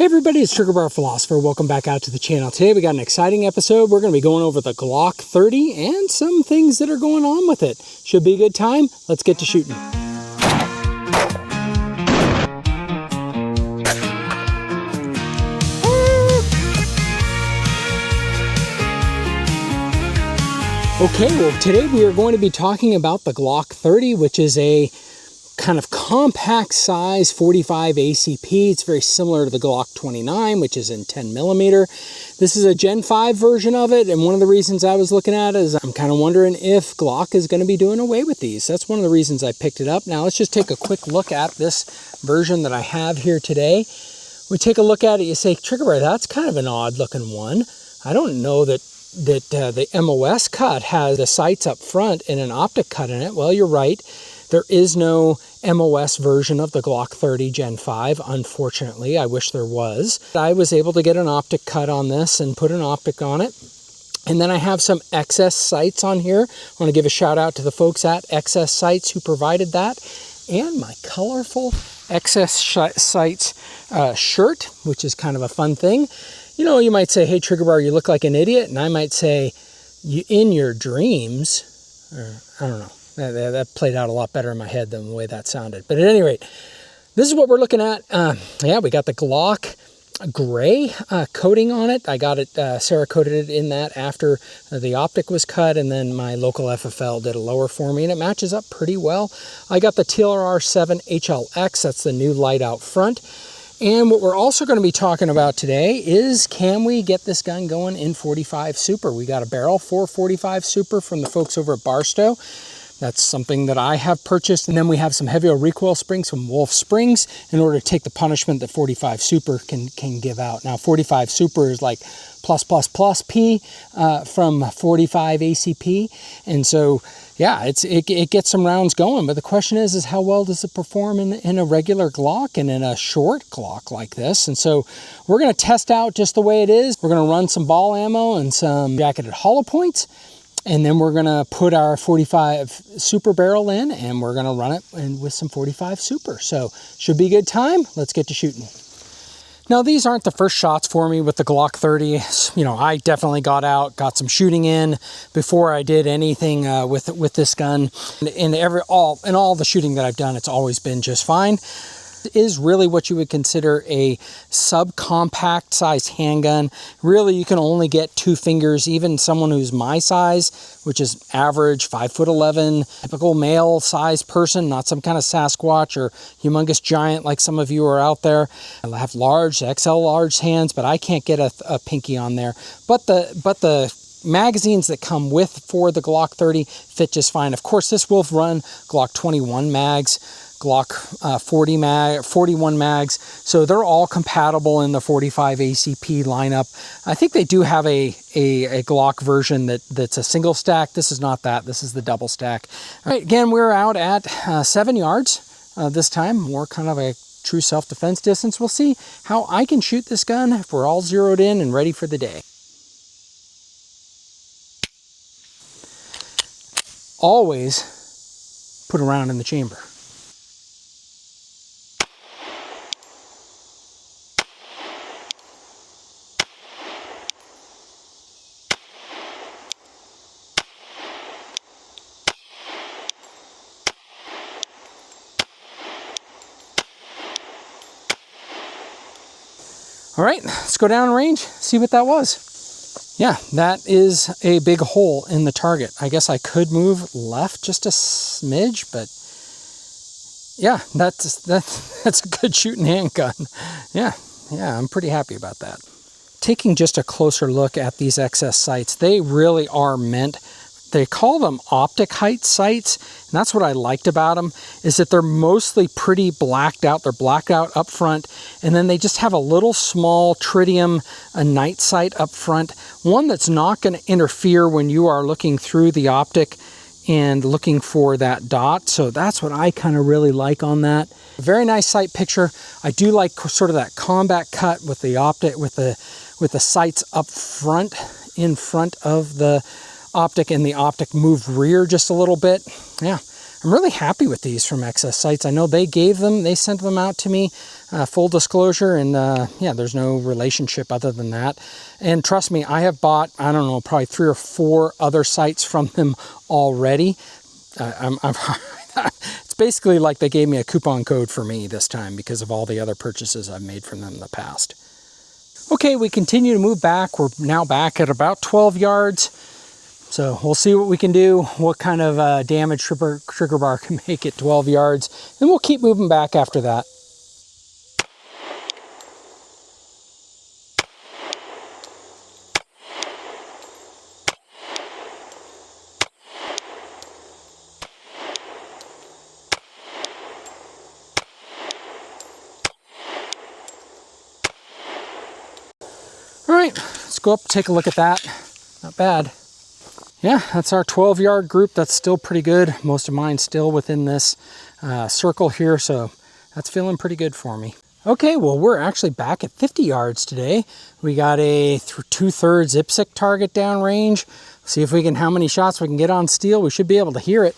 Hey everybody, it's Trigger Bar Philosopher. Welcome back out to the channel. Today we got an exciting episode. We're going to be going over the Glock 30 and some things that are going on with it. Should be a good time. Let's get to shooting. Okay, well today we are going to be talking about the Glock 30, which is a kind of compact size 45 ACP. It's very similar to the Glock 29, which is in 10mm. This is a Gen 5 version of it, and one of the reasons I was looking at it is I'm kind of wondering if Glock is going to be doing away with these. That's one of the reasons I picked it up. Now let's just take a quick look at this version that I have here today. We take a look at it, you say, Trigger Bar, that's kind of an odd looking one. I don't know that the MOS cut has the sights up front and an optic cut in it. Well, you're right. There is no MOS version of the Glock 30 Gen 5, unfortunately. I wish there was. I was able to get an optic cut on this and put an optic on it. And then I have some XS sights on here. I want to give a shout out to the folks at XS Sights who provided that. And my colorful XS Sights shirt, which is kind of a fun thing. You know, you might say, hey, Trigger Bar, you look like an idiot. And I might say, in your dreams, or I don't know. That played out a lot better in my head than the way that sounded. But at any rate, this is what we're looking at. Yeah, we got the Glock gray coating on it. I got it, Sarah coated it in that after the optic was cut, and then my local FFL did a lower for me, and it matches up pretty well. I got the TLR7 HLX, that's the new light out front. And what we're also going to be talking about today is, can we get this gun going in 45 Super? We got a barrel for 45 Super from the folks over at Barsto. That's something that I have purchased. And then we have some heavier recoil springs from Wolf Springs in order to take the punishment that 45 Super can give out. Now 45 Super is like plus P from 45 ACP. And so, yeah, it gets some rounds going. But the question is how well does it perform in a regular Glock and in a short Glock like this? And so we're going to test out just the way it is. We're going to run some ball ammo and some jacketed hollow points. And then we're going to put our 45 Super barrel in, and we're going to run it with some 45 Super. So should be a good time. Let's get to shooting. Now, these aren't the first shots for me with the Glock 30. You know, I definitely got some shooting in before I did anything with this gun. In all the shooting that I've done, it's always been just fine. It is really what you would consider a subcompact size handgun. Really, you can only get 2 fingers. Even someone who's my size, which is average 5'11", typical male size person, not some kind of Sasquatch or humongous giant like some of you are out there. I have large, XL large hands, but I can't get a pinky on there. But the magazines that come for the Glock 30 fit just fine. Of course, this will run Glock 21 mags, Glock 41 mags, so they're all compatible in the 45 ACP lineup. I think they do have a Glock version that's a single stack. This is not that. This is the double stack. All right, again, we're out at 7 yards this time, more kind of a true self-defense distance. We'll see how I can shoot this gun if we're all zeroed in and ready for the day. Always put a round in the chamber. All right, let's go down range, see what that was. Yeah, that is a big hole in the target. I guess I could move left just a smidge, but yeah, that's a good shooting handgun. Yeah, I'm pretty happy about that. Taking just a closer look at these XS sights, they really are meant. They call them optic height sights, and that's what I liked about them, is that they're mostly pretty blacked out. They're blacked out up front, and then they just have a little small tritium night sight up front, one that's not going to interfere when you are looking through the optic and looking for that dot. So that's what I kind of really like on that. Very nice sight picture. I do like sort of that combat cut with the optic, with the sights up front, in front of the optic, and the optic moved rear just a little bit. Yeah, I'm really happy with these from Excess Sights. I know they sent them out to me, full disclosure, and yeah, there's no relationship other than that. And trust me, I have bought, I don't know, probably 3 or 4 other sights from them already. It's basically like they gave me a coupon code for me this time because of all the other purchases I've made from them in the past. Okay, we continue to move back. We're now back at about 12 yards. So we'll see what we can do, what kind of damage trigger bar can make at 12 yards, and we'll keep moving back after that. All right, let's go up and take a look at that. Not bad. Yeah, that's our 12-yard group. That's still pretty good. Most of mine still within this circle here, so that's feeling pretty good for me. Okay, well, we're actually back at 50 yards today. We got a 2/3 IPSC target downrange. See if we can, how many shots we can get on steel. We should be able to hear it.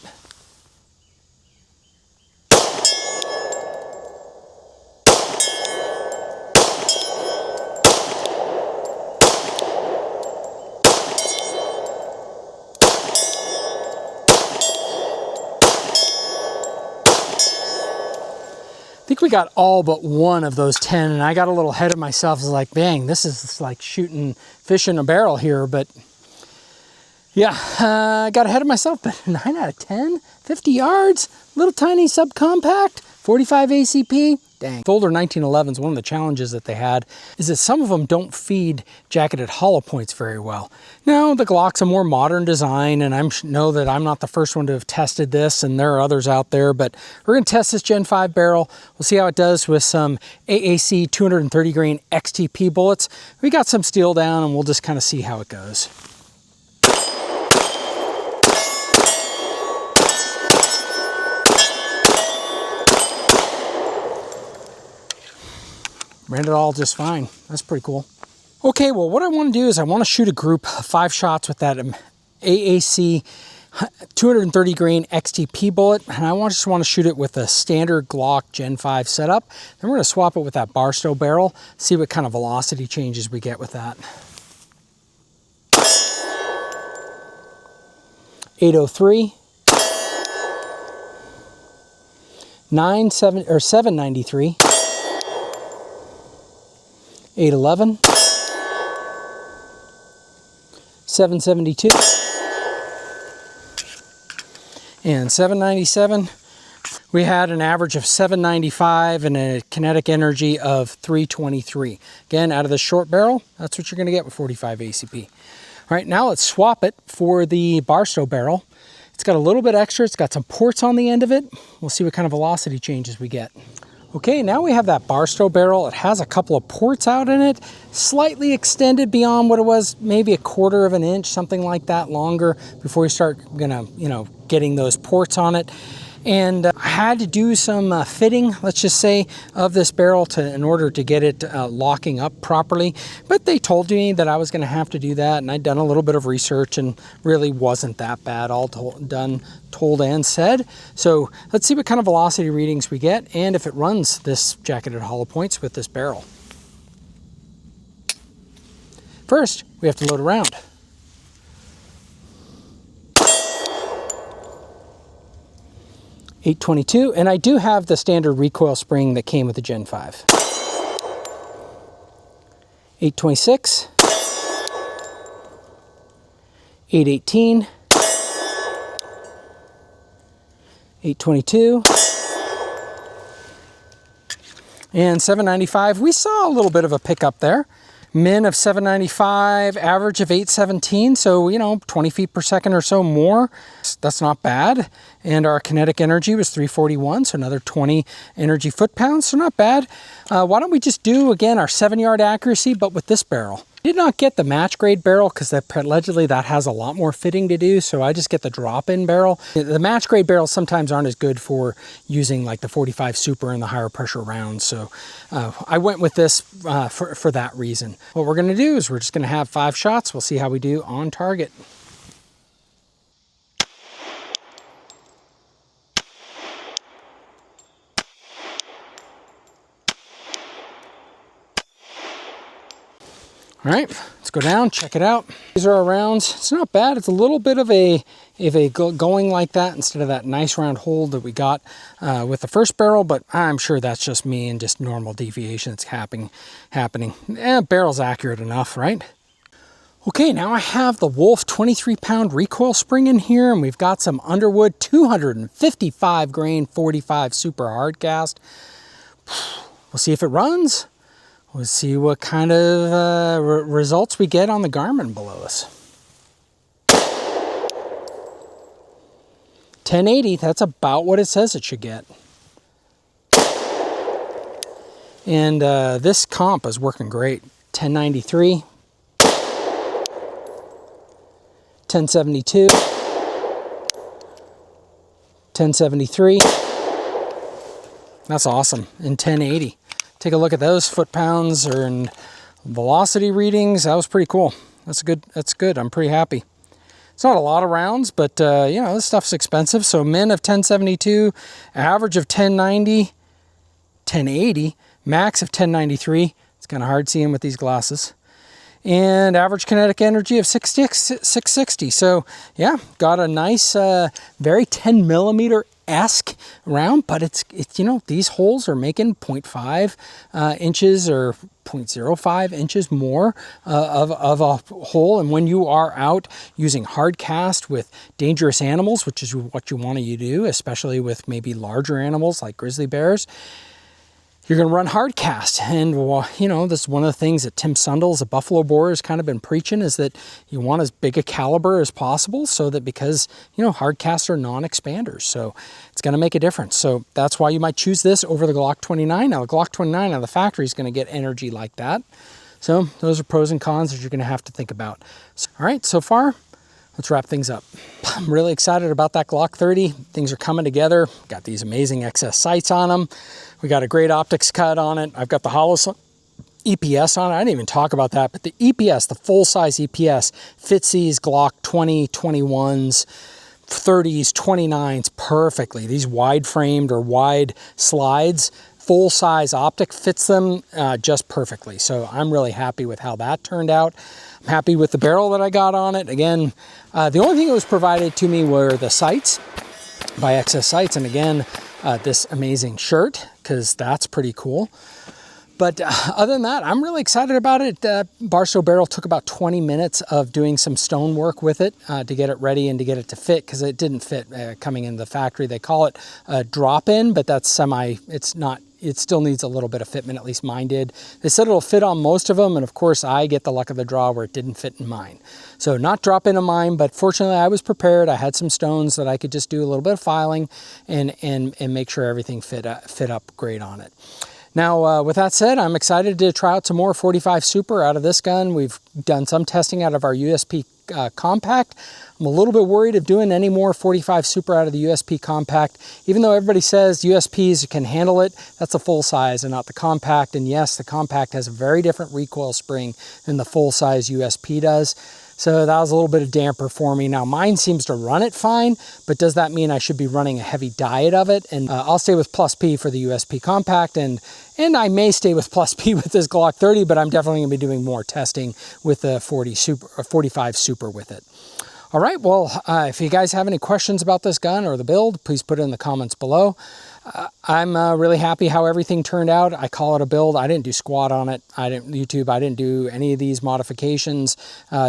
I think we got all but one of those 10, and I got a little ahead of myself. I was like, dang, this is like shooting fish in a barrel here, but yeah, I got ahead of myself, but 9 out of 10, 50 yards, little tiny subcompact, 45 ACP. Dang. Older 1911s, one of the challenges that they had is that some of them don't feed jacketed hollow points very well. Now, the Glock's a more modern design, and I know that I'm not the first one to have tested this, and there are others out there, but we're going to test this Gen 5 barrel. We'll see how it does with some AAC 230 grain XTP bullets. We got some steel down, and we'll just kind of see how it goes. Ran it all just fine. That's pretty cool. Okay, well, what I want to do is I want to shoot a group of 5 shots with that AAC 230 grain XTP bullet, and I just want to shoot it with a standard Glock Gen 5 setup. Then we're going to swap it with that Barsto barrel, see what kind of velocity changes we get with that. 803, 793. 811, 772, and 797. We had an average of 795 and a kinetic energy of 323. Again, out of the short barrel, that's what you're going to get with 45 ACP. All right, now let's swap it for the Barsto barrel. It's got a little bit extra. It's got some ports on the end of it. We'll see what kind of velocity changes we get. Okay, now we have that Barsto barrel. It has a couple of ports out in it, slightly extended beyond what it was, maybe 1/4 of an inch, something like that longer before we start getting those ports on it. And I had to do some fitting, let's just say, of this barrel in order to get it locking up properly. But they told me that I was going to have to do that, and I'd done a little bit of research and really wasn't that bad, all told and said. So let's see what kind of velocity readings we get and if it runs this jacketed hollow points with this barrel. First, we have to load a round. .822, and I do have the standard recoil spring that came with the Gen 5. 826, 818, 822, and 795. We saw a little bit of a pickup there. Min of 795, average of 817, so 20 feet per second or so more. That's not bad. And our kinetic energy was 341, so another 20 energy foot-pounds, so not bad. Why don't we just do, again, our 7-yard accuracy, but with this barrel. Did not get the match grade barrel because allegedly that has a lot more fitting to do, so I just get the drop-in barrel. The match grade barrels sometimes aren't as good for using like the 45 Super and the higher pressure rounds, so I went with this for that reason. What we're going to do is we're just going to have 5 shots. We'll see how we do on target. All right, let's go down, check it out. These are our rounds. It's not bad. It's a little bit of a going like that instead of that nice round hole that we got with the first barrel, but I'm sure that's just me and just normal deviation that's happening. Barrel's accurate enough, right? Okay, now I have the Wolf 23-pound recoil spring in here, and we've got some Underwood 255 grain 45 super hard cast. We'll see if it runs. We'll see what kind of results we get on the Garmin below us. 1080, that's about what it says it should get. And this comp is working great. 1093, 1072, 1073. That's awesome. In 1080. Take a look at those foot-pounds and velocity readings. That was pretty cool. That's good. That's good. I'm pretty happy. It's not a lot of rounds, but you know, this stuff's expensive. So min of 1072, average of 1090, 1080, max of 1093. It's kind of hard seeing with these glasses. And average kinetic energy of 660. So yeah, got a nice, very 10 millimeter-esque round, but it's you know, these holes are making 0.5 inches or 0.05 inches more of a hole. And when you are out using hard cast with dangerous animals, which is what you want to do, especially with maybe larger animals like grizzly bears, you're going to run hard cast. And you know, this is one of the things that Tim Sundles, a buffalo borer, has kind of been preaching, is that you want as big a caliber as possible, so that, because you know, hard casts are non-expanders, so it's going to make a difference. So that's why you might choose this over the Glock 29. Now the Glock 29 out of the factory is going to get energy like that. So those are pros and cons that you're going to have to think about. So, all right, so far, let's wrap things up. I'm really excited about that Glock 30. Things are coming together. Got these amazing XS sights on them. We got a great optics cut on it. I've got the Holosun EPS on it. I didn't even talk about that, but the EPS, the full-size EPS, fits these Glock 20, 21s, 30s, 29s perfectly. These wide-framed or wide slides, full-size optic fits them just perfectly. So I'm really happy with how that turned out. I'm happy with the barrel that I got on it. Again, the only thing that was provided to me were the sights by XS Sights, and again, this amazing shirt, because that's pretty cool. But other than that, I'm really excited about it. Barsto barrel took about 20 minutes of doing some stone work with it to get it ready and to get it to fit, because it didn't fit coming into the factory. They call it a drop-in, but that's it's not. It still needs a little bit of fitment, at least mine did. They said it'll fit on most of them, and of course I get the luck of the draw where it didn't fit in mine. So not drop in on mine, but fortunately I was prepared. I had some stones that I could just do a little bit of filing and make sure everything fit up great on it. Now, with that said, I'm excited to try out some more 45 Super out of this gun. We've done some testing out of our USP Compact. I'm a little bit worried of doing any more 45 Super out of the USP Compact. Even though everybody says USPs can handle it, that's a full size and not the Compact. And yes, the Compact has a very different recoil spring than the full size USP does. So that was a little bit of damper for me. Now mine seems to run it fine, but does that mean I should be running a heavy diet of it? And I'll stay with plus P for the USP Compact, and I may stay with plus P with this Glock 30, but I'm definitely gonna be doing more testing with the 45 Super with it. All right, well, if you guys have any questions about this gun or the build, please put it in the comments below. I'm really happy how everything turned out. I call it a build. I didn't do squat on it. I didn't do any of these modifications.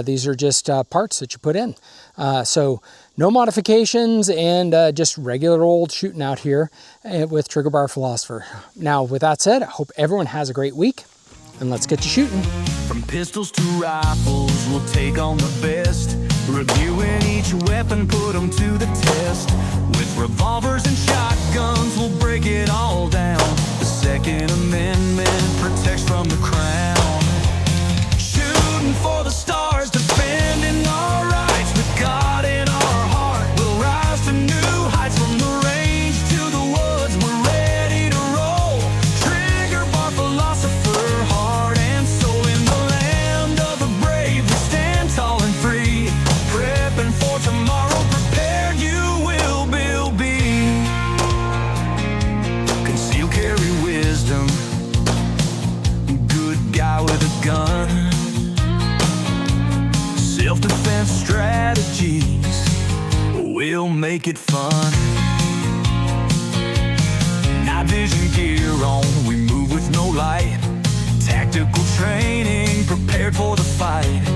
These are just parts that you put in. So no modifications, and just regular old shooting out here with Trigger Bar Philosopher. Now, with that said, I hope everyone has a great week, and let's get to shooting. From pistols to rifles, we'll take on the best. Reviewing each weapon, put them to the test. With revolvers and shotguns, we'll break it all down. The Second Amendment protects from the crown. Shooting for the stars, defending our rights. With God in our heart, we'll rise to new heights. From the range to the woods, we're ready to roll. Trigger Bar Philosopher, heart and soul. In the land of the brave, we stand tall and free. Prepping for tomorrow, prepared you will be. Conceal, carry wisdom. Good guy make it fun. Night vision gear on, we move with no light. Tactical training, prepared for the fight.